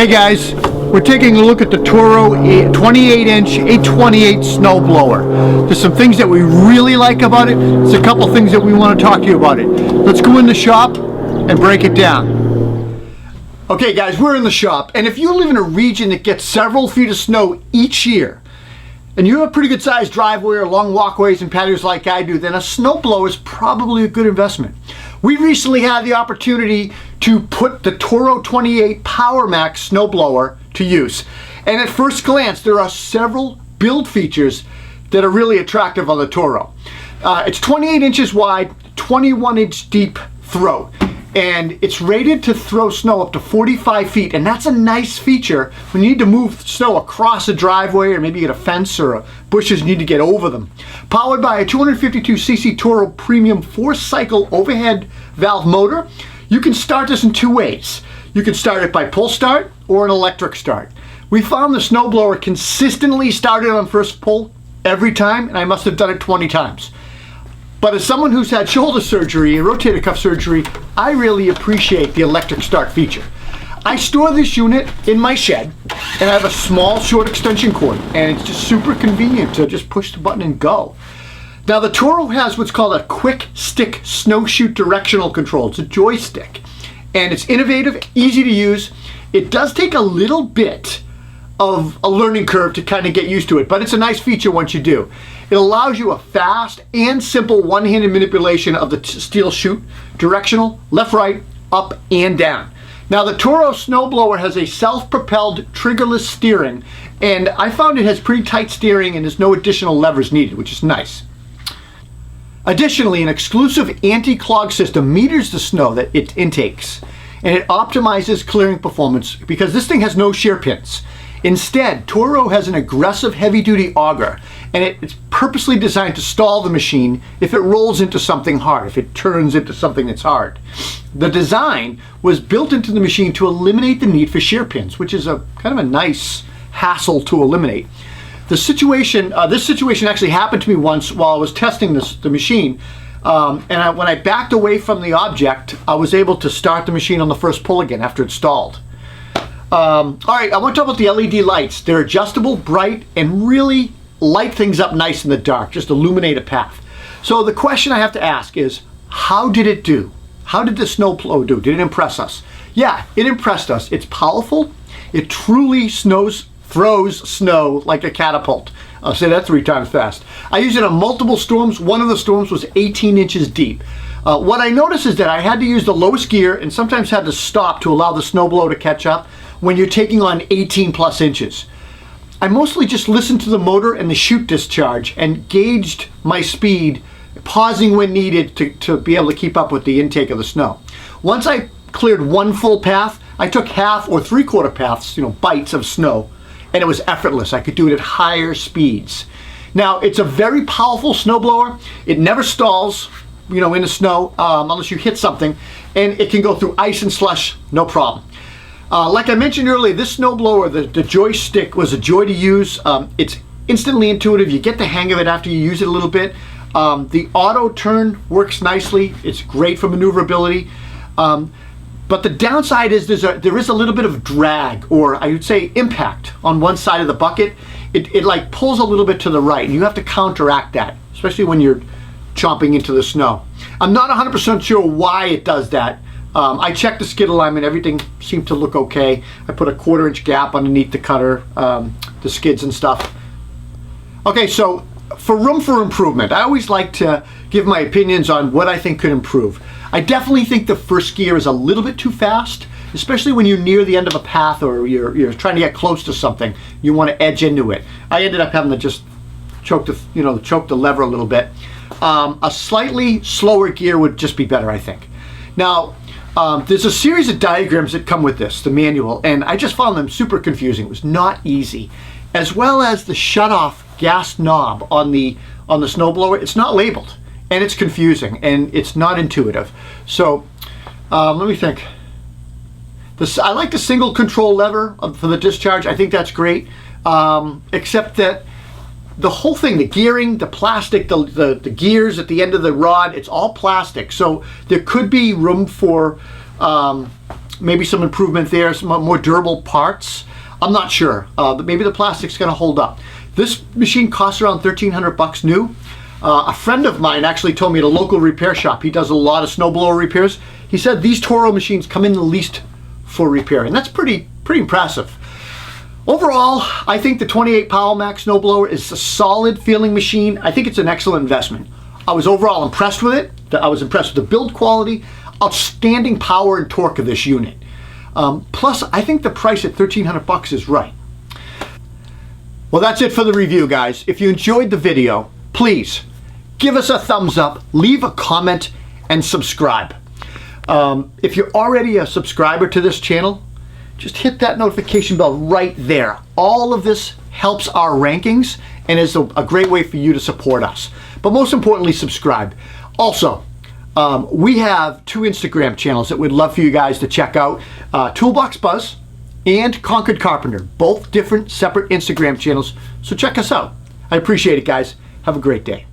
Hey guys, we're taking a look at the Toro 28-inch 828 snowblower. There's some things that we really like about it. There's a couple things that we want to talk to you about it. Let's go in the shop and break it down. Okay guys, we're in the shop, and if you live in a region that gets several feet of snow each year, and you have a pretty good sized driveway or long walkways and patios like I do, then a snowblower is probably a good investment. We recently had the opportunity to put the Toro 28 Power Max snowblower to use. And at first glance, there are several build features that are really attractive on the Toro. It's 28 inches wide, 21 inch deep throat. And it's rated to throw snow up to 45 feet, and that's a nice feature when you need to move snow across a driveway, or maybe you get a fence or bushes, you need to get over them. Powered by a 252cc Toro Premium 4-cycle overhead valve motor, you can start this in two ways. You can start it by pull start or an electric start. We found the snowblower consistently started on first pull every time, and I must have done it 20 times. But as someone who's had shoulder surgery and rotator cuff surgery, I really appreciate the electric start feature. I store this unit in my shed, and I have a small short extension cord, and it's just super convenient to just push the button and go. Now the Toro has what's called a quick stick snowshoe directional control. It's a joystick, and it's innovative, easy to use. It does take a little bit of a learning curve to kind of get used to it, but it's a nice feature once you do. It allows you a fast and simple one-handed manipulation of the steel chute, directional, left, right, up, and down. Now the Toro snowblower has a self-propelled triggerless steering, and I found it has pretty tight steering and there's no additional levers needed, which is nice. Additionally, an exclusive anti-clog system meters the snow that it intakes, and it optimizes clearing performance because this thing has no shear pins. Instead, Toro has an aggressive heavy-duty auger, and it's purposely designed to stall the machine if it rolls into something hard, if it turns into something that's hard. The design was built into the machine to eliminate the need for shear pins, which is a kind of a nice hassle to eliminate. This situation actually happened to me once while I was testing the machine, when I backed away from the object, I was able to start the machine on the first pull again after it stalled. All right, I want to talk about the LED lights. They're adjustable, bright, and really light things up nice in the dark, just illuminate a path. So the question I have to ask is, how did it do? How did the snowblower do? Did it impress us? Yeah, it impressed us. It's powerful. It truly throws snow like a catapult. I'll say that 3 times fast. I used it on multiple storms. One of the storms was 18 inches deep. What I noticed is that I had to use the lowest gear and sometimes had to stop to allow the snowblower to catch up when you're taking on 18 plus inches. I mostly just listened to the motor and the chute discharge and gauged my speed, pausing when needed to be able to keep up with the intake of the snow. Once I cleared one full path, I took half or 3/4 paths, bites of snow, and it was effortless. I could do it at higher speeds. Now, it's a very powerful snowblower. It never stalls, in the snow, unless you hit something, and it can go through ice and slush, no problem. Like I mentioned earlier, this snowblower, the joystick was a joy to use. It's instantly intuitive. You get the hang of it after you use it a little bit. The auto turn works nicely. It's great for maneuverability. But the downside is there is a little bit of drag, or I would say impact, on one side of the bucket. It like pulls a little bit to the right, and you have to counteract that, especially when you're chomping into the snow. I'm not 100% sure why it does that. I checked the skid alignment, everything seemed to look okay. I put a 1/4 inch gap underneath the cutter, the skids and stuff. Okay, so for room for improvement, I always like to give my opinions on what I think could improve. I definitely think the first gear is a little bit too fast, especially when you're near the end of a path or you're trying to get close to something. You want to edge into it. I ended up having to just choke the lever a little bit. A slightly slower gear would just be better, I think. Now, there's a series of diagrams that come with this, the manual, and I just found them super confusing. It was not easy. As well as the shut-off gas knob on the snowblower, it's not labeled, and it's confusing, and it's not intuitive. So, let me think. I like the single control lever for the discharge. I think that's great, except that the whole thing, the gearing, the plastic, the gears at the end of the rod, it's all plastic. So there could be room for maybe some improvement there, some more durable parts. I'm not sure, but maybe the plastic's gonna hold up. This machine costs around $1,300 new. A friend of mine actually told me at a local repair shop, he does a lot of snowblower repairs. He said these Toro machines come in the least for repair, and that's pretty impressive. Overall, I think the 28 Power Max snowblower is a solid feeling machine. I think it's an excellent investment. I was overall impressed with it. I was impressed with the build quality, outstanding power and torque of this unit. Plus, I think the price at $1,300 is right. Well, that's it for the review, guys. If you enjoyed the video, please give us a thumbs up, leave a comment, and subscribe. If you're already a subscriber to this channel, just hit that notification bell right there. All of this helps our rankings and is a great way for you to support us. But most importantly, subscribe. Also, we have 2 Instagram channels that we'd love for you guys to check out. Toolbox Buzz and Conquered Carpenter, both different separate Instagram channels. So check us out. I appreciate it, guys. Have a great day.